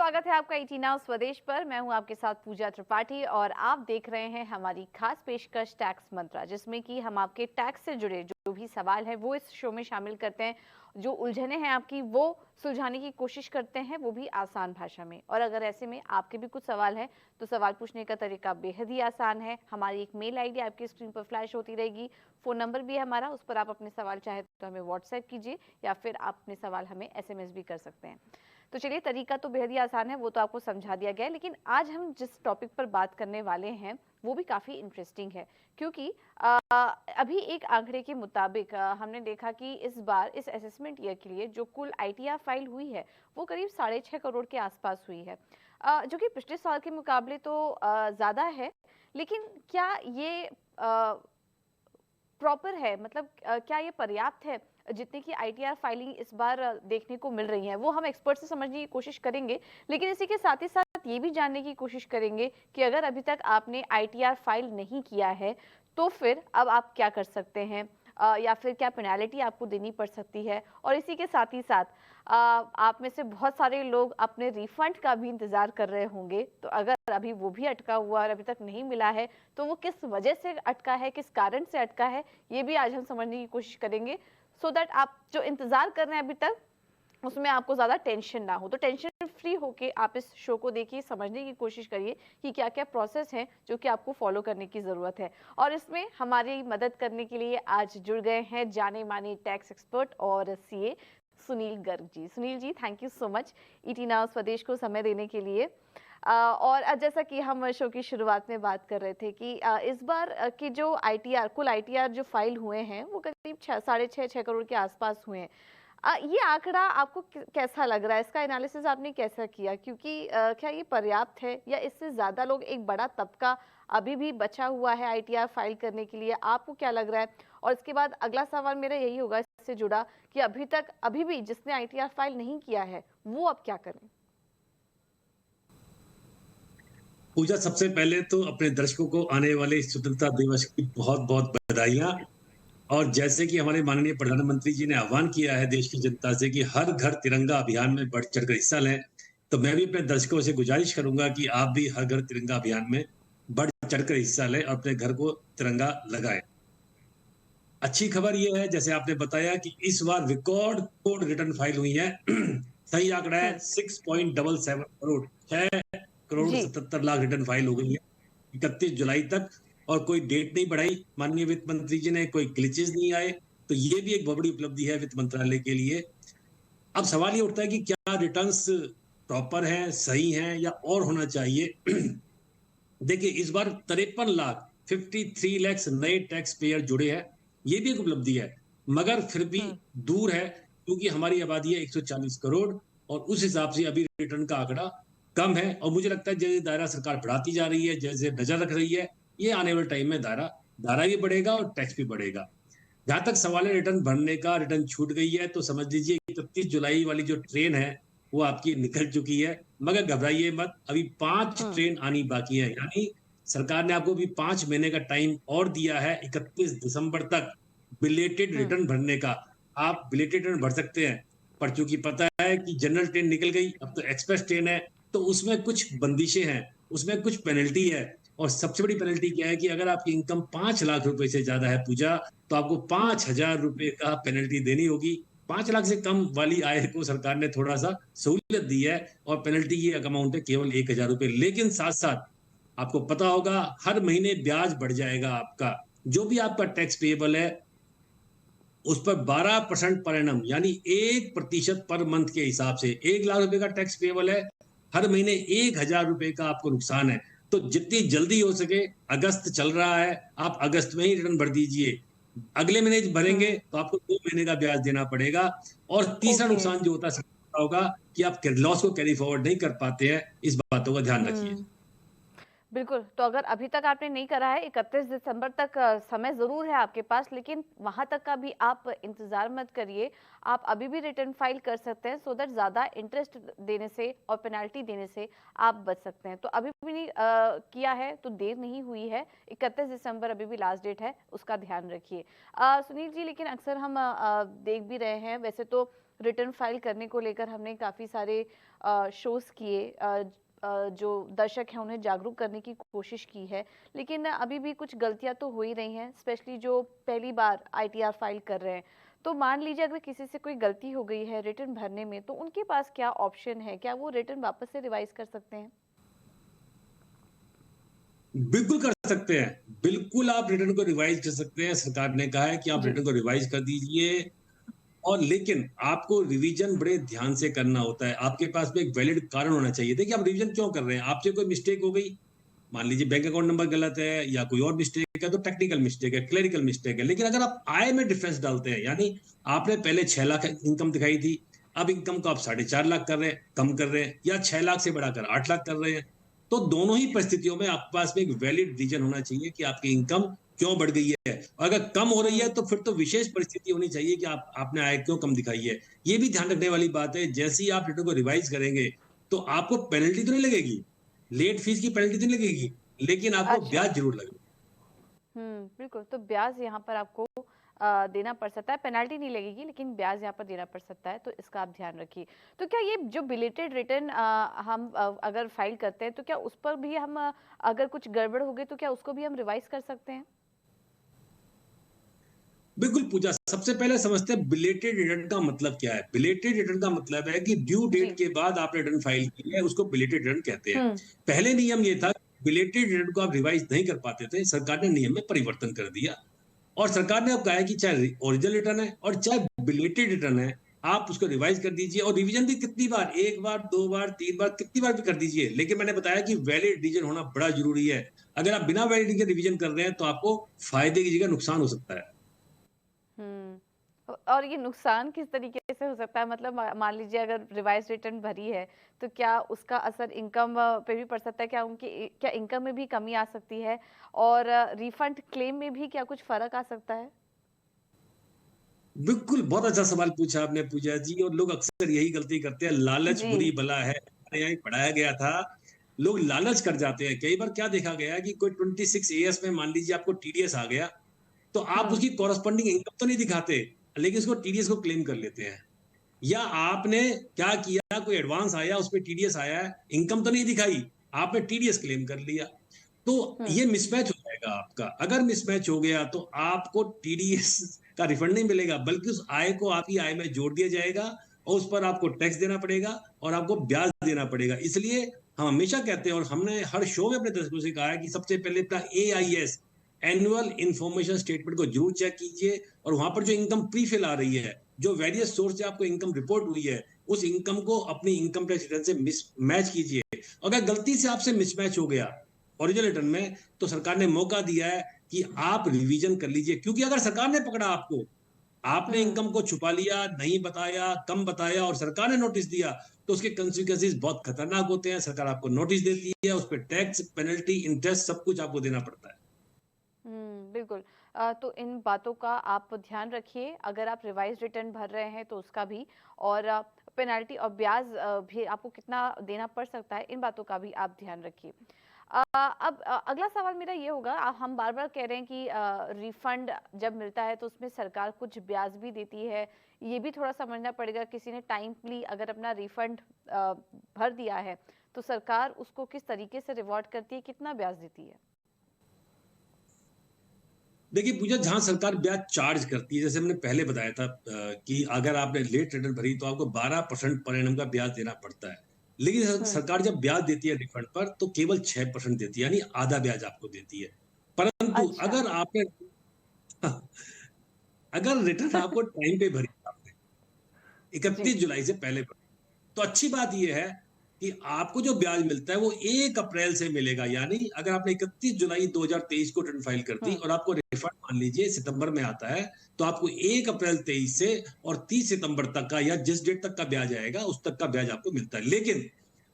स्वागत है आपका 18 नाउ स्वदेश पर। मैं हूं आपके साथ पूजा त्रिपाठी और आप देख रहे हैं हमारी खास पेशकश टैक्स मंत्रा, जिसमें कि हम आपके टैक्स से जुड़े जो भी सवाल है वो इस शो में शामिल करते हैं। जो उलझने हैं आपकी वो सुलझाने की कोशिश करते हैं, वो भी आसान भाषा में। और अगर ऐसे में आपके भी कुछ सवाल हैं तो सवाल पूछने का तरीका बेहद ही आसान है। हमारी एक मेल आईडी आपकी स्क्रीन पर फ्लैश होती रहेगी, फोन नंबर भी है हमारा, उस पर आप अपने सवाल चाहे तो हमें व्हाट्सएप कीजिए या फिर आप अपने सवाल हमें SMS भी कर सकते हैं। तो चलिए, तरीका तो बेहद ही आसान है, वो तो आपको समझा दिया गया है। लेकिन आज हम जिस टॉपिक पर बात करने वाले हैं वो भी काफ़ी इंटरेस्टिंग है, क्योंकि अभी एक आंकड़े के मुताबिक हमने देखा कि इस बार इस असेसमेंट ईयर के लिए जो कुल ITR फाइल हुई है वो करीब 6.5 करोड़ के आसपास हुई है, जो कि पिछले साल के मुकाबले तो ज़्यादा है। लेकिन क्या ये प्रॉपर है, मतलब क्या ये पर्याप्त है? जितने की ITR फाइलिंग इस बार देखने को मिल रही है वो हम एक्सपर्ट से समझने की कोशिश करेंगे। लेकिन इसी के साथ ही साथ ये भी जानने की कोशिश करेंगे कि अगर अभी तक आपने ITR फाइल नहीं किया है तो फिर अब आप क्या कर सकते हैं, या फिर क्या पेनाल्टी आपको देनी पड़ सकती है। और इसी के साथ ही साथ आप में से बहुत सारे लोग अपने रिफंड का भी इंतजार कर रहे होंगे, तो अगर अभी वो भी अटका हुआ और अभी तक नहीं मिला है तो वो किस वजह से अटका है, किस कारण से अटका है, ये भी आज हम समझने की कोशिश करेंगे, सो दैट आप जो इंतजार कर रहे हैं अभी तक उसमें आपको ज्यादा टेंशन ना हो। तो टेंशन फ्री होके आप इस शो को देखिए, समझने की कोशिश करिए कि क्या क्या प्रोसेस है जो कि आपको फॉलो करने की जरूरत है। और इसमें हमारी मदद करने के लिए आज जुड़ गए हैं जाने माने टैक्स एक्सपर्ट और CA Sunil Garg ji. Sunil ji, thank you so much 18 hours Swadesh को समय देने के लिए। और जैसा कि हम शो की शुरुआत में बात कर रहे थे कि इस बार की जो कुल ITR जो फाइल हुए हैं वो करीब 6.5 करोड़ के आसपास हुए हैं। ये आंकड़ा आपको कैसा लग रहा है? इसका एनालिसिस आपने कैसा किया? क्योंकि क्या ये पर्याप्त है या इससे ज्यादा लोग, एक बड़ा तबका अभी भी बचा हुआ है ITR फाइल करने के लिए? आपको क्या लग रहा है? और इसके बाद अगला सवाल मेरा यही होगा इससे जुड़ा कि अभी भी जिसने ITR फाइल नहीं किया है वो अब क्या करें? पूजा, सबसे पहले तो अपने दर्शकों को आने वाले स्वतंत्रता दिवस की बहुत बहुत बधाइयां। और जैसे कि हमारे माननीय प्रधानमंत्री जी ने आह्वान किया है देश की जनता से कि हर घर तिरंगा अभियान में बढ़ चढ़कर हिस्सा लें, तो मैं भी अपने दर्शकों से गुजारिश करूंगा कि आप भी हर घर तिरंगा अभियान में बढ़ चढ़कर हिस्सा लें और अपने घर को तिरंगा लगाएं। अच्छी खबर यह है, जैसे आपने बताया, कि इस बार रिकॉर्ड तोड़ रिटर्न फाइल हुई है। सही आंकड़ा है 6.77 करोड़, 6 करोड़ जी। 77 लाख रिटर्न फाइल हो गई है 31 जुलाई तक। और कोई डेट नहीं बढ़ाई माननीय वित्त मंत्री जी ने, कोई ग्लिचेस नहीं आए, तो ये भी एक बहुत बड़ी उपलब्धि है वित्त मंत्रालय के लिए। अब सवाल ये उठता है कि क्या रिटर्न्स प्रॉपर हैं, सही हैं, या और होना चाहिए। देखिए, इस बार 53 लाख नए टैक्स पेयर जुड़े हैं, ये भी एक उपलब्धि है, मगर फिर भी दूर है, क्योंकि हमारी आबादी है 140 करोड़ और उस हिसाब से अभी रिटर्न का आंकड़ा कम है। और मुझे लगता है जैसे दायरा सरकार बढ़ाती जा रही है, जैसे नजर रख रही है, ये आने वाले टाइम में दायरा दायरा भी बढ़ेगा और टैक्स भी बढ़ेगा। जहां तक सवाल है रिटर्न भरने का, रिटर्न छूट गई है तो समझ लीजिए 31 जुलाई वाली जो ट्रेन है वो आपकी निकल चुकी है। मगर घबराइए मत, अभी 5 ट्रेन आनी बाकी है, यानी सरकार ने आपको भी 5 महीने का टाइम और दिया है, 31 दिसंबर तक बिलेटेड रिटर्न भरने का। आप बिलेटेड रिटर्न भर सकते हैं, पर चूंकि पता है कि जनरल ट्रेन निकल गई, अब तो एक्सप्रेस ट्रेन है, तो उसमें कुछ बंदिशें हैं, उसमें कुछ पेनल्टी है। और सबसे बड़ी पेनल्टी क्या है कि अगर आपकी इनकम 5 लाख रुपए से ज्यादा है पूजा, तो आपको 5,000 रुपए का पेनल्टी देनी होगी। 5 लाख से कम वाली आय को सरकार ने थोड़ा सा सहूलियत दी है, और पेनल्टी की अमाउंट है केवल 1,000 रुपए। लेकिन साथ साथ आपको पता होगा हर महीने ब्याज बढ़ जाएगा आपका, जो भी आपका टैक्स पेएबल है उस पर 12% पर एनम, यानी 1% पर मंथ के हिसाब से। 1 लाख रुपए का टैक्स पेएबल है, हर महीने 1,000 रुपए का आपको नुकसान है। तो जितनी जल्दी हो सके, अगस्त चल रहा है, आप अगस्त में ही रिटर्न भर दीजिए। अगले महीने भरेंगे तो आपको 2 महीने का ब्याज देना पड़ेगा। और तीसरा ओके। नुकसान जो होता है होगा कि आप लॉस को कैरी फॉरवर्ड नहीं कर पाते हैं। इस बातों का ध्यान रखिए। बिल्कुल, तो अगर अभी तक आपने नहीं करा है, 31 दिसंबर तक समय ज़रूर है आपके पास, लेकिन वहाँ तक का भी आप इंतज़ार मत करिए। आप अभी भी रिटर्न फाइल कर सकते हैं, सो दैट ज़्यादा इंटरेस्ट देने से और पेनल्टी देने से आप बच सकते हैं। तो अभी भी नहीं किया है तो देर नहीं हुई है, 31 दिसंबर अभी भी लास्ट डेट है, उसका ध्यान रखिए। सुनील जी, लेकिन अक्सर हम देख भी रहे हैं, वैसे तो रिटर्न फाइल करने को लेकर हमने काफ़ी सारे शोज़ किए, जो दर्शक हैं उन्हें जागरूक करने की कोशिश की है, लेकिन अभी भी कुछ गलतियां तो हो ही रही हैं, स्पेशली जो पहली बार आईटीआर फाइल कर रहे हैं। तो मान लीजिए अगर किसी से कोई गलती हो गई है रिटर्न भरने में, तो उनके पास क्या ऑप्शन है? क्या वो रिटर्न वापस से रिवाइज कर सकते हैं? बिल्कुल कर सकते हैं। बिल्कुल आप रिटर्न को रिवाइज़ कर सकते हैं। सरकार ने कहा है कि आप जी। रिटर्न को रिवाइज़ कर दीजिए और लेकिन आपको रिवीजन बड़े ध्यान से करना होता है। आपके पास में एक वैलिड कारण होना चाहिए। देखिए, आप रिवीजन क्यों कर रहे हैं? आपसे कोई मिस्टेक हो गई, मान लीजिए बैंक अकाउंट नंबर गलत है या कोई और मिस्टेक है, तो टेक्निकल मिस्टेक है, क्लेरिकल मिस्टेक है। लेकिन अगर आप आय में डिफरेंस डालते हैं, यानी आपने पहले 6 लाख इनकम दिखाई थी, अब इनकम को आप 4.5 लाख कर रहे हैं, कम कर रहे हैं, या 6 लाख से बढ़ाकर 8 लाख कर रहे हैं, तो दोनों ही परिस्थितियों में आपके पास में एक वैलिड रीजन होना चाहिए कि आपकी इनकम क्यों बढ़ गई है। और अगर कम हो रही है हम्म। तो फिर तो विशेष परिस्थिति होनी चाहिए कि आपने आय क्यों कम दिखाई है। ये भी ध्यान रखने वाली बात है, जैसे ही आप रिटर्न को रिवाइज करेंगे तो आपको पेनल्टी तो नहीं लगेगी, लेट फीस की पेनल्टी तो नहीं लगेगी, लेकिन आपको अच्छा। ब्याज जरूर लगेगा। बिल्कुल, तो ब्याज यहाँ पर आपको देना पड़ सकता है, पेनल्टी नहीं लगेगी लेकिन ब्याज यहाँ पर देना पड़ सकता है, तो इसका आप ध्यान रखिए। तो क्या ये जो बिलेटेड रिटर्न हम अगर फाइल करते हैं, तो क्या उस पर भी हम अगर कुछ गड़बड़ हो गई तो क्या उसको भी हम रिवाइज कर सकते हैं? बिल्कुल पूजा, सबसे पहले समझते हैं बिलेटेड रिटर्न का मतलब क्या है। बिलेटेड रिटर्न का मतलब है कि ड्यू डेट जी। के बाद आपने रिटर्न फाइल की है, उसको बिलेटेड रिटर्न कहते हैं। हम्म। पहले नियम ये था, बिलेटेड रिटर्न को आप रिवाइज नहीं कर पाते थे, सरकार ने नियम में परिवर्तन कर दिया और सरकार ने अब कहा है कि चाहे ओरिजिनल रिटर्न है और चाहे बिलेटेड रिटर्न है, आप उसको रिवाइज कर दीजिए और रिवीजन भी कितनी बार, एक बार, दो बार, तीन बार, कितनी बार भी कर दीजिए। लेकिन मैंने बताया कि वैलिड रीजन होना बड़ा जरूरी है। अगर आप बिना वैलिड के रिवीजन कर रहे हैं तो आपको फायदे की जगह नुकसान हो सकता है। हम्म। और ये नुकसान किस तरीके से हो सकता है? मतलब मान लीजिए अगर रिवाइज रिटर्न भरी है, तो क्या उसका असर इनकम पे भी पड़ सकता है? क्या क्या इनकम में भी कमी आ सकती है? और रिफंड क्लेम में भी क्या कुछ फर्क आ सकता है? बिल्कुल, बहुत अच्छा सवाल पूछा आपने पूजा जी, और लोग अक्सर यही गलती करते हैं, लालच जी। बुरी बला है। हमारे यहाँ एक पढ़ाया गया था, लोग लालच कर जाते हैं। कई बार क्या देखा गया है कि कोई 26 ईयर्स में मान लीजिए आपको टीडीएस आ गया, तो आप हम्म। उसकी कॉरस्पॉन्डिंग इनकम तो नहीं दिखाते, लेकिन उसको टीडीएस को क्लेम कर लेते हैं। या आपने क्या किया, कोई एडवांस आया, उसपे टीडीएस आया है, इनकम तो नहीं दिखाई, आपने टीडीएस क्लेम कर लिया। तो हम्म। ये मिसमैच हो जाएगा आपका। अगर मिसमैच हो गया तो आपको टीडीएस का रिफंड नहीं मिलेगा, बल्कि उस आय को आपकी आय में जोड़ दिया जाएगा और उस पर आपको टैक्स देना पड़ेगा और आपको ब्याज देना पड़ेगा। इसलिए हम हमेशा कहते हैं और हमने हर शो में अपने दर्शकों से कहा है कि सबसे पहले अपना एआईएस, एनुअल इंफॉर्मेशन स्टेटमेंट को जरूर चेक कीजिए और वहां पर जो इनकम प्री फिल आ रही है, जो वेरियस सोर्स से आपको इनकम रिपोर्ट हुई है, उस इनकम को अपनी इनकम टैक्स रिटर्न से मिसमैच कीजिए। अगर गलती से आपसे मिसमैच हो गया ओरिजिनल रिटर्न में, तो सरकार ने मौका दिया है कि आप रिवीजन कर लीजिए। क्योंकि अगर सरकार ने पकड़ा आपको, आपने हम्म। इनकम को छुपा लिया, नहीं बताया, कम बताया और सरकार ने नोटिस दिया, तो उसके कंसिक्वेंसेस बहुत खतरनाक होते हैं। सरकार आपको नोटिस देती है, उस पर टैक्स, पेनल्टी, इंटरेस्ट सब कुछ आपको देना पड़ता है। बिल्कुल। तो इन बातों का आप ध्यान रखिए, अगर आप रिवाइज़ रिटर्न भर रहे हैं तो उसका भी, और पेनल्टी और ब्याज भी आपको कितना देना पड़ सकता है, इन बातों का भी आप ध्यान रखिए। अब अगला सवाल मेरा ये होगा, हम बार-बार कह रहे हैं कि रिफंड जब मिलता है तो उसमें सरकार कुछ ब्याज भी देती है, ये भी थोड़ा समझना पड़ेगा। किसी ने टाइमली अगर अपना रिफंड भर दिया है, तो सरकार उसको किस तरीके से रिवॉर्ड करती है, कितना ब्याज देती है? देखिए पूजा, जहां सरकार ब्याज चार्ज करती है, जैसे हमने पहले बताया था कि अगर आपने लेट रिटर्न भरी तो आपको 12% पर एनम का ब्याज देना पड़ता है। लेकिन हुँ। सरकार जब ब्याज देती है रिफंड पर, तो केवल 6% देती है, यानी आधा ब्याज आपको देती है। परंतु अच्छा। अगर आपने अगर रिटर्न आपको टाइम पे भरी, आपने जी। 31 जुलाई से पहले भरी, तो अच्छी बात यह है कि आपको जो ब्याज मिलता है वो 1 अप्रैल से मिलेगा। यानी अगर आपने 31 जुलाई 2023 को रिटर्न फाइल कर दी हुँ। और आपको रिफंड मान लीजिए सितंबर में आता है, तो आपको 1 अप्रैल 23 से और 30 सितंबर तक का, या जिस डेट तक का ब्याज आएगा उस तक का ब्याज आपको मिलता है। लेकिन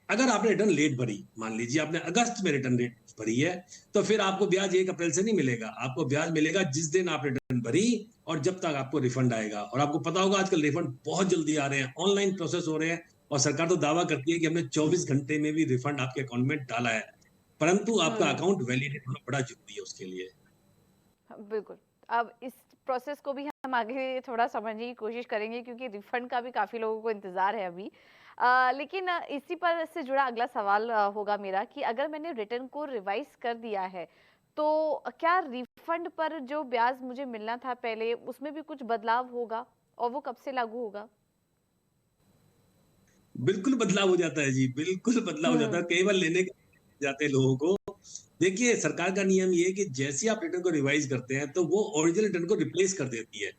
अगर आपने रिटर्न लेट भरी, मान लीजिए आपने अगस्त में रिटर्न लेट भरी है, तो फिर आपको ब्याज 1 अप्रैल से नहीं मिलेगा। आपको ब्याज मिलेगा जिस दिन आप रिटर्न भरी और जब तक आपको रिफंड आएगा। और आपको पता होगा आजकल रिफंड बहुत जल्दी आ रहे हैं, ऑनलाइन प्रोसेस हो रहे हैं और सरकार तो दावा करती है कि हमने 24 घंटे में भी रिफंड आपके अकाउंट में डाला है। परंतु आपका हुँ। अकाउंट वैलिडेट होना बड़ा जरूरी है उसके लिए। हाँ, बिल्कुल। अब इस प्रोसेस को भी हम आगे थोड़ा समझने की कोशिश करेंगे क्योंकि रिफंड का भी काफ़ी लोगों को इंतज़ार है अभी। लेकिन इसी पर से जुड़ा अगला सवाल होगा मेरा कि अगर मैंने रिटर्न को रिवाइज़ कर दिया है, तो क्या रिफंड पर जो ब्याज मुझे मिलना था पहले, उसमें भी कुछ बदलाव होगा? और वो कब से लागू होगा? बिल्कुल बदलाव हो जाता है जी, बिल्कुल बदलाव हो जाता है। हुँ, कई बार लेने जाते हैं लोगों को। देखिए, सरकार का नियम ये है कि जैसे ही आप रिटर्न को रिवाइज़ करते हैं, तो वो ओरिजिनल रिटर्न को रिप्लेस कर देती है।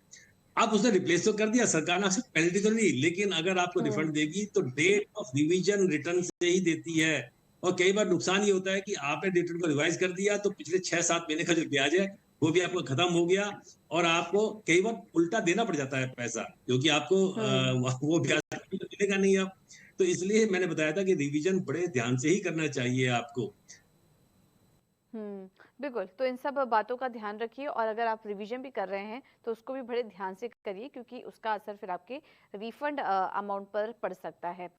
अब उसने रिप्लेस तो कर दिया, सरकार ने आपसे पेनल्टी तो नहीं, लेकिन अगर आपको हुँ, रिफंड देगी तो डेट ऑफ रिवीजन रिटर्न से ही देती है। और कई बार नुकसान ये होता है कि आपने रिटर्न को रिवाइज कर दिया तो पिछले 6-7 महीने का जो ब्याज है वो भी आपको खत्म हो गया, और आपको कई बार उल्टा देना पड़ जाता है पैसा, क्योंकि आपको हुँ। वो ब्याज तो मिलेगा नहीं अब। तो इसलिए मैंने बताया था कि रिवीजन बड़े ध्यान से ही करना चाहिए आपको। हुँ, बिल्कुल, तो इन सब बातों का ध्यान रखिए और अगर आप रिवीजन भी कर रहे हैं, तो उसको भी बड़े ध्यान से करिए क्योंकि उसका असर फिर आपके रिफंड अमाउंट पर पड़ सकता है।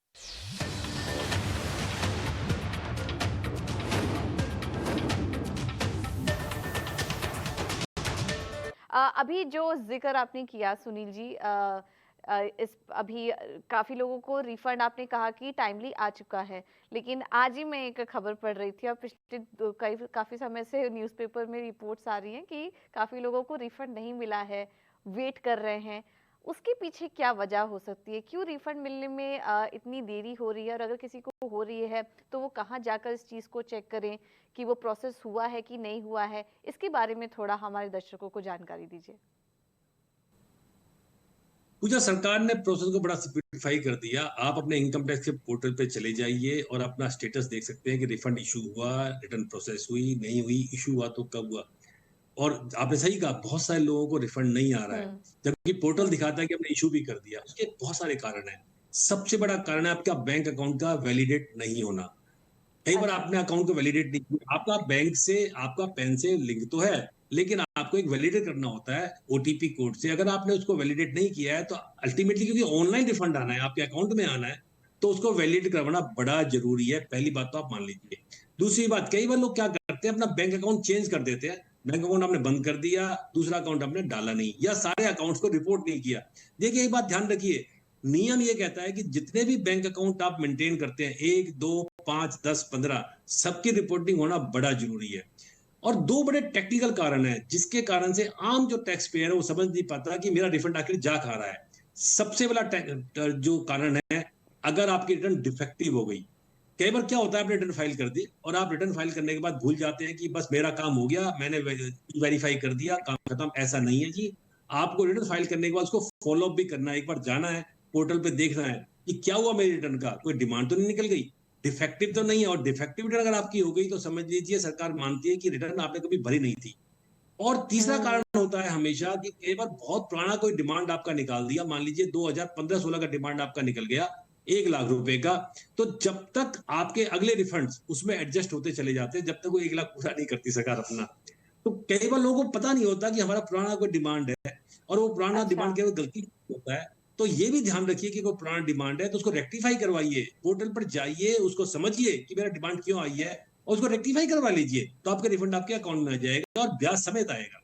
अभी जो ज़िक्र आपने किया सुनील जी इस अभी काफ़ी लोगों को रिफंड आपने कहा कि टाइमली आ चुका है। लेकिन आज ही मैं एक खबर पढ़ रही थी और पिछले काफ़ी समय से न्यूज़पेपर में रिपोर्ट्स आ रही हैं कि काफ़ी लोगों को रिफंड नहीं मिला है, वेट कर रहे हैं। उसके पीछे क्या वजह हो सकती है? क्यों रिफंड मिलने में इतनी देरी हो रही है? और अगर किसी को हो रही है, तो वो कहाँ जाकर इस चीज़ को चेक करें कि वो प्रोसेस हुआ है कि नहीं हुआ है? इसके बारे में थोड़ा हमारे दर्शकों को जानकारी दीजिए। पूजा सरकार ने प्रोसेस को बड़ा सिंप्लीफाई कर दिया। आप अपने इनकम टैक्स के पोर्टल पे चले जाइए और अपना स्टेटस देख सकते हैं कि रिफंड इशू हुआ, रिटर्न प्रोसेस हुई, नहीं हुई, इशू हुआ तो कब हुआ। और आपने सही कहा, बहुत सारे लोगों को रिफंड नहीं आ रहा है, हुँ, जबकि पोर्टल दिखाता है कि हमने इशू भी कर दिया। उसके बहुत सारे कारण हैं। सबसे बड़ा कारण है आपका बैंक अकाउंट का वैलिडेट नहीं होना। कई बार अच्छा। आपने अकाउंट को वैलिडेट नहीं किया, आपका बैंक से आपका पैन से लिंक तो है, लेकिन आपको एक वैलिडेट करना होता है ओटीपी कोड से। अगर आपने उसको वैलिडेट नहीं किया है तो अल्टीमेटली, क्योंकि ऑनलाइन रिफंड आना है, आपके अकाउंट में आना है, तो उसको वैलिडेट करवाना बड़ा जरूरी है। पहली बात तो आप मान लीजिए। दूसरी बात, कई बार लोग क्या करते हैं, अपना बैंक अकाउंट चेंज कर देते हैं। बैंक अकाउंट आपने बंद कर दिया, दूसरा अकाउंट आपने डाला नहीं, या सारे अकाउंट्स को रिपोर्ट नहीं किया। देखिए, एक बात ध्यान रखिए, नियम ये कहता है कि जितने भी बैंक अकाउंट आप मेंटेन करते हैं, 1, 2, 5, 10, 15, सबकी रिपोर्टिंग होना बड़ा जरूरी है। और दो बड़े टेक्निकल कारण हैं जिसके कारण से आम जो टैक्स पेयर है वो समझ नहीं पाता कि मेरा रिफंड आखिर जा खा रहा है। सबसे बड़ा जो कारण है, अगर आपकी रिटर्न डिफेक्टिव हो गई। कई बार क्या होता है, आपने रिटर्न फाइल कर दी और आप रिटर्न फाइल करने के बाद भूल जाते हैं कि बस मेरा काम हो गया, मैंने वेरीफाई कर दिया, काम खत्म। ऐसा नहीं है जी। आपको रिटर्न फाइल करने के बाद उसको फॉलो अप भी करना है, एक बार जाना है पोर्टल पे, देखना है कि क्या हुआ मेरी रिटर्न का, कोई डिमांड तो नहीं निकल गई, डिफेक्टिव तो नहीं है। और डिफेक्टिव रिटर्न अगर आपकी हो गई तो समझ लीजिए सरकार मानती है कि रिटर्न आपने कभी भरी नहीं थी। और तीसरा कारण हुँ, होता है हमेशा कि कई बार बहुत पुराना कोई डिमांड आपका निकाल दिया, मान लीजिए 2015-16 का डिमांड आपका निकल गया, 1 लाख रुपए का। तो जब तक आपके अगले रिफंड्स उसमें एडजस्ट होते चले जाते हैं, जब तक वो 1 लाख पूरा नहीं करती सरकार अपना। तो कई बार लोगों को पता नहीं होता कि हमारा पुराना कोई डिमांड है, और वो पुराना अच्छा। डिमांड केवल गलती से होता है। तो ये भी ध्यान रखिए कि कोई पुराना डिमांड है तो उसको रेक्टिफाई करवाइए, पोर्टल पर जाइए, उसको समझिए कि मेरा डिमांड क्यों आई है, और उसको रेक्टिफाई करवा लीजिए, तो आपका रिफंड आपके अकाउंट में आ जाएगा और ब्याज समेत आएगा।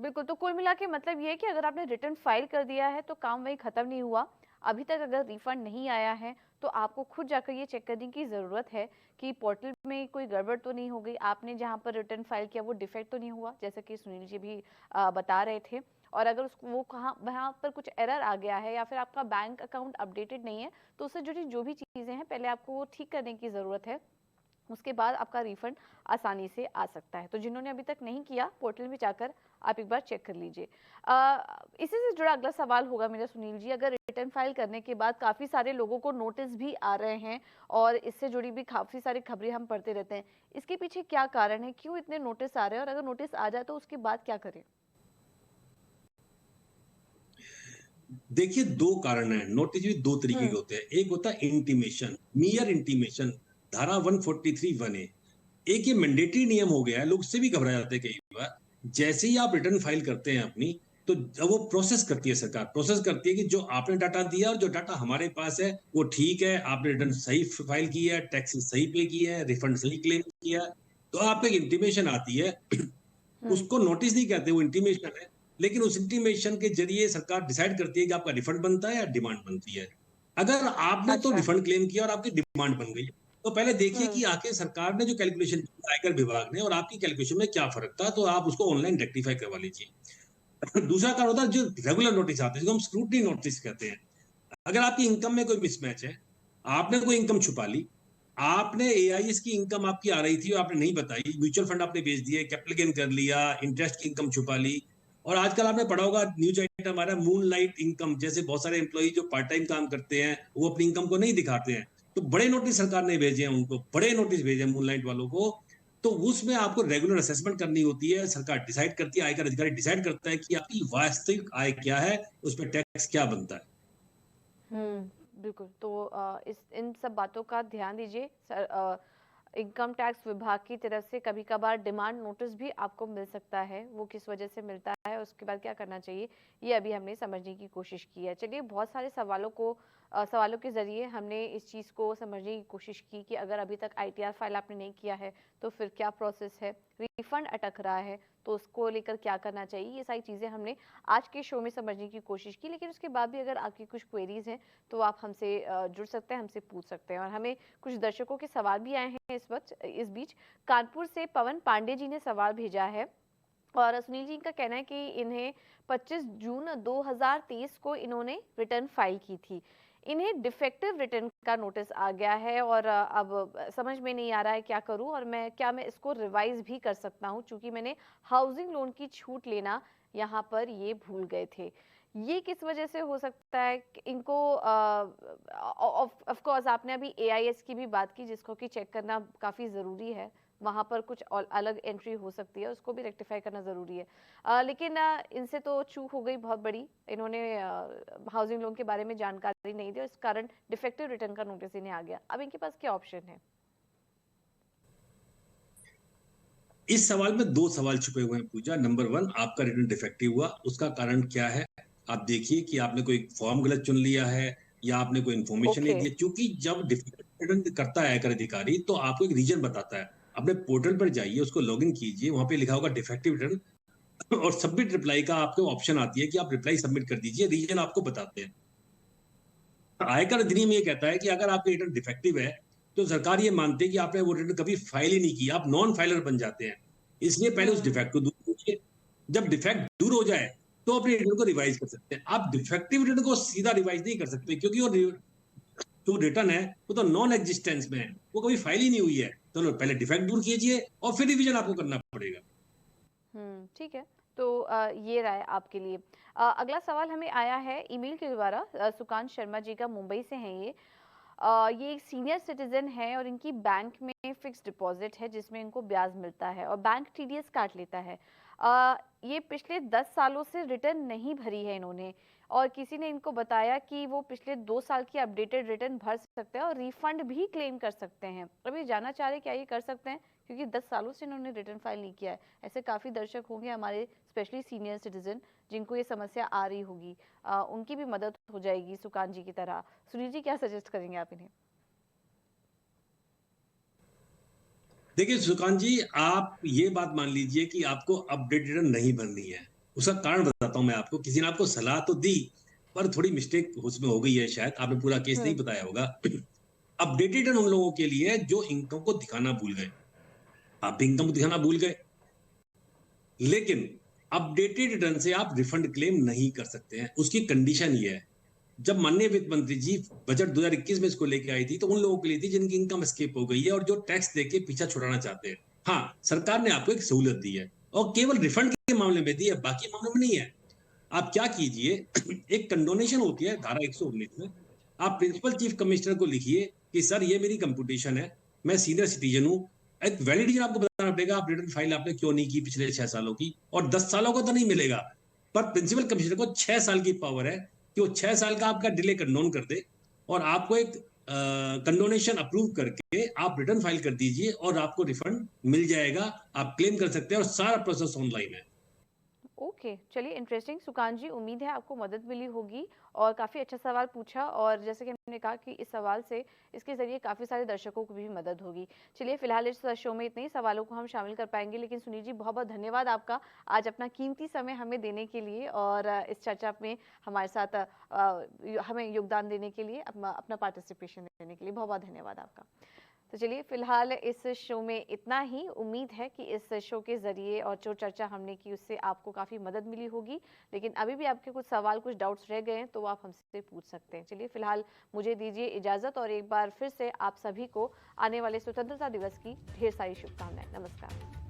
बिल्कुल, तो कुल मिला के मतलब ये है कि अगर आपने रिटर्न फाइल कर दिया है, तो काम वहीं खत्म नहीं हुआ। अभी तक अगर रिफंड नहीं आया है, तो आपको खुद जाकर ये चेक करने की ज़रूरत है कि पोर्टल में कोई गड़बड़ तो नहीं हो गई, आपने जहाँ पर रिटर्न फाइल किया वो डिफेक्ट तो नहीं हुआ, जैसा कि सुनील जी भी बता रहे थे। और अगर उसको वो कहाँ वहाँ पर कुछ एरर आ गया है या फिर आपका बैंक अकाउंट अपडेटेड नहीं है, तो उससे जुड़ी जो भी चीज़ें हैं, पहले आपको वो ठीक करने की ज़रूरत है। उसके बाद आपका रिफंड आसानी से आ सकता है। तो जिन्होंने अभी तक नहीं किया, पोर्टल में जाकर आप एक बार चेक कर लीजिए। इसी से जुड़ा अगला सवाल होगा मेरा सुनील जी, अगर रिटर्न फाइल करने के बाद काफ़ी सारे लोगों को नोटिस भी आ रहे हैं और इससे जुड़ी भी काफ़ी सारी खबरें हम पढ़ते रहते हैं। इसके पीछे क्या कारण है? क्यों इतने नोटिस आ रहे हैं और अगर नोटिस आ जाए तो उसके बाद क्या करें? देखिए, दो कारण है। नोटिस भी दो तरीके के हुँ, होते हैं। एक होता है इंटीमेशन, मियर इंटीमेशन, धारा 143(1)(a)। एक ये मैंडेटरी नियम हो गया है, लोग इससे भी घबरा जाते हैं कई बार। जैसे ही आप रिटर्न फाइल करते हैं अपनी, तो जब वो प्रोसेस करती है सरकार, प्रोसेस करती है कि जो आपने डाटा दिया और जो डाटा हमारे पास है वो ठीक है, आपने रिटर्न सही फाइल की है, टैक्स सही पे किया है, रिफंड सही क्लेम किया है, तो आपको एक इंटीमेशन आती है। हुँ, उसको नोटिस नहीं कहते, वो इंटीमेशन है। लेकिन उस इंटीमेशन के जरिए सरकार डिसाइड करती है कि आपका रिफंड बनता है या डिमांड बनती है। अगर आपने तो अच्छा। रिफंड क्लेम किया और आपकी डिमांड बन गई, तो पहले देखिए हम्म। कि आखिर सरकार ने जो कैलकुलेशन की आयकर विभाग ने और आपकी कैलकुलेशन में क्या फर्क था, तो आप उसको ऑनलाइन रेक्टिफाई करवा लीजिए। दूसरा कारण होता है जो रेगुलर नोटिस आते हैं, जिसको हम स्क्रूटनी नोटिस कहते हैं। अगर आपकी इनकम में कोई मिसमैच है, आपने कोई इनकम छुपा ली, आपने एआईएस की इनकम आपकी आ रही थी और आपने नहीं बताई, म्यूचुअल फंड आपने बेच दिए, कैपिटल गेन कर लिया, इंटरेस्ट की इनकम छुपा ली, और आजकल आपने पढ़ा होगा न्यूज आइटम आ रहा है मूनलाइट इनकम, जैसे बहुत सारे एम्प्लॉय जो पार्ट टाइम काम करते हैं वो अपनी इनकम को नहीं दिखाते हैं, तो बड़े नोटिस सरकार ने भेजे हैं उनको, बड़े नोटिस भेजे हैं मूनलाइट वालों को। तो उसमें आपको रेगुलर असेसमेंट करनी होती है, सरकार डिसाइड करती है, आयकर अधिकारी डिसाइड करता है कि आपकी वास्तविक आय क्या है, उस पर टैक्स क्या बनता है। बिल्कुल। तो इस इन सब बातों का ध्यान दीजिए सर। इनकम टैक्स विभाग की तरफ से कभी कभार डिमांड नोटिस भी आपको मिल सकता है, वो किस वजह से मिलता है, उसके बाद क्या करना चाहिए, ये अभी हमने समझने की कोशिश की है। चलिए, बहुत सारे सवालों के जरिए हमने इस चीज़ को समझने की कोशिश की कि अगर अभी तक आईटीआर फाइल आपने नहीं किया है तो फिर क्या प्रोसेस है, रिफंड अटक रहा है तो उसको लेकर क्या करना चाहिए, ये सारी चीज़ें हमने आज के शो में समझने की कोशिश की। लेकिन उसके बाद भी अगर आपकी कुछ क्वेरीज हैं तो आप हमसे जुड़ सकते हैं, हमसे पूछ सकते हैं। और हमें कुछ दर्शकों के सवाल भी आए हैं इस बीच। कानपुर से पवन पांडे जी ने सवाल भेजा है और सुनील जी का कहना है कि इन्हें 25 जून 2023 को इन्होंने रिटर्न फाइल की थी। इन्हें डिफेक्टिव रिटर्न का नोटिस आ गया है और अब समझ में नहीं आ रहा है क्या करूं, और मैं इसको रिवाइज भी कर सकता हूं, चूंकि मैंने हाउसिंग लोन की छूट लेना यहाँ पर ये भूल गए थे। ये किस वजह से हो सकता है कि इनको ऑफ कोर्स आपने अभी एआईएस की भी बात की, जिसको कि चेक करना काफ़ी ज़रूरी है, वहाँ पर कुछ अलग एंट्री हो सकती है, उसको भी रेक्टिफाई करना ज़रूरी है। लेकिन इनसे तो चूक हो गई बहुत बड़ी, इन्होंने हाउसिंग लोन के बारे में जानकारी नहीं दी, इस कारण डिफेक्टिव रिटर्न का नोटिस इन्हें आ गया। अब इनके पास क्या ऑप्शन है? इस सवाल में दो सवाल छुपे हुए हैं पूजा। नंबर वन, आपका रिटर्न डिफेक्टिव हुआ, उसका कारण क्या है? आप देखिए कि आपने कोई फॉर्म गलत चुन लिया है या आपने कोई इन्फॉर्मेशन नहीं ओके। दी है। क्योंकि जब डिफेक्टिव रिटर्न करता है आयकर अधिकारी तो आपको एक रीजन बताता है। अपने पोर्टल पर जाइए, उसको लॉग इन कीजिए, वहां पे लिखा होगा डिफेक्टिव रिटर्न और सबमिट रिप्लाई का आपको ऑप्शन आती है कि आप रिप्लाई सबमिट कर दीजिए, रीजन आपको बताते हैं। आयकर अधिनियम ये कहता है कि अगर आपका रिटर्न डिफेक्टिव है तो सरकार ये मानती है कि आपने वो रिटर्न कभी फाइल ही नहीं किया, आप नॉन फाइलर बन जाते हैं। इसलिए पहले उस डिफेक्ट को दूर कीजिए। जब डिफेक्ट दूर हो जाए तो अपने रिटर्न को रिवाइज कर सकते हैं। आप डिफेक्टिव रिटर्न को सीधा रिवाइज नहीं कर सकते, क्योंकि वो जो रिटर्न है वो तो नॉन एग्जिस्टेंस में है, वो कभी फाइल ही नहीं हुई है। तो पहले डिफेक्ट दूर कीजिए और फिर रिवीजन आपको करना पड़ेगा। ठीक है। तो ये रहा आपके लिए। अगला सवाल हमें आया है ईमेल के द्वारा, सुकांत शर्मा जी का, मुंबई से हैं ये। ये एक सीनियर सिटीजन है और इनकी बैंक में फिक्स डिपॉजिट है जिसमें इनको ब्याज मिलता है और बैंक टीडीएस काट लेता है। ये पिछले 10 सालों से रिटर्न नहीं भरी है इन्होंने, और किसी ने इनको बताया कि वो पिछले 2 साल की अपडेटेड रिटर्न भर सकते हैं और रिफंड भी क्लेम कर सकते हैं। अभी जानना चाह रहे क्या ये कर सकते हैं, क्योंकि 10 सालों से इन्होंने रिटर्न फाइल नहीं किया है। ऐसे काफ़ी दर्शक होंगे हमारे, स्पेशली सीनियर सिटीजन, जिनको ये समस्या आ रही होगी। उनकी भी मदद हो जाएगी सुकांत जी की तरह। सुनील जी, क्या सजेस्ट करेंगे आप इन्हें? देखिए सुकांत जी, आप ये बात मान लीजिए कि आपको अपडेट रिटर्न नहीं भरनी है। उसका कारण बताता हूं मैं आपको। किसी ने आपको सलाह तो दी, पर थोड़ी मिस्टेक उसमें हो गई है, शायद आपने पूरा केस नहीं हम्म। बताया होगा। अपडेटेड रिटर्न उन लोगों के लिए जो इनकम को दिखाना भूल गए। आप भी इनकम दिखाना भूल गए, लेकिन अपडेटेड रिटर्न से आप रिफंड क्लेम नहीं कर सकते हैं। उसकी कंडीशन ये है, जब माननीय वित्त मंत्री जी बजट 2021 में इसको लेके आई थी तो उन लोगों के लिए थी जिनकी इनकम एस्केप हो गई है और जो टैक्स देके पीछा छुड़ाना चाहते हैं। हाँ, सरकार ने आपको एक सहूलत दी है और केवल रिफंड के मामले में दी है, बाकी मामलों में नहीं है। आप क्या कीजिए, एक कंडोनेशन होती है धारा 119 में, आप प्रिंसिपल चीफ कमिश्नर को लिखिए कि सर ये मेरी कंप्यूटेशन है, मैं सीनियर सिटीजन हूँ। एक वैलिड रीजन आपको बताना पड़ेगा, आप रिटर्न फाइल आपने क्यों नहीं की पिछले 6 सालों की, और 10 सालों का तो नहीं मिलेगा। पर प्रिंसिपल कमिश्नर को 6 साल की पावर है कि वो 6 साल का आपका डिले कंडोन कर दे और आपको एक कंडोनेशन अप्रूव करके आप रिटर्न फाइल कर दीजिए और आपको रिफंड मिल जाएगा। आप क्लेम कर सकते हैं और सारा प्रोसेस ऑनलाइन है। ओके, चलिए इंटरेस्टिंग। सुकांत जी, उम्मीद है आपको मदद मिली होगी और काफ़ी अच्छा सवाल पूछा, और जैसे कि हमने कहा कि इस सवाल से, इसके ज़रिए काफ़ी सारे दर्शकों को भी मदद होगी। चलिए फिलहाल इस शो में इतने ही सवालों को हम शामिल कर पाएंगे, लेकिन सुनील जी बहुत बहुत धन्यवाद आपका आज अपना कीमती समय हमें देने के लिए और इस चर्चा में हमारे साथ हमें योगदान देने के लिए, अपना पार्टिसिपेशन देने के लिए बहुत बहुत धन्यवाद आपका। तो चलिए फिलहाल इस शो में इतना ही। उम्मीद है कि इस शो के ज़रिए और जो चर्चा हमने की उससे आपको काफ़ी मदद मिली होगी, लेकिन अभी भी आपके कुछ सवाल, कुछ डाउट्स रह गए हैं तो आप हमसे पूछ सकते हैं। चलिए फिलहाल मुझे दीजिए इजाज़त, और एक बार फिर से आप सभी को आने वाले स्वतंत्रता दिवस की ढेर सारी शुभकामनाएं। नमस्कार।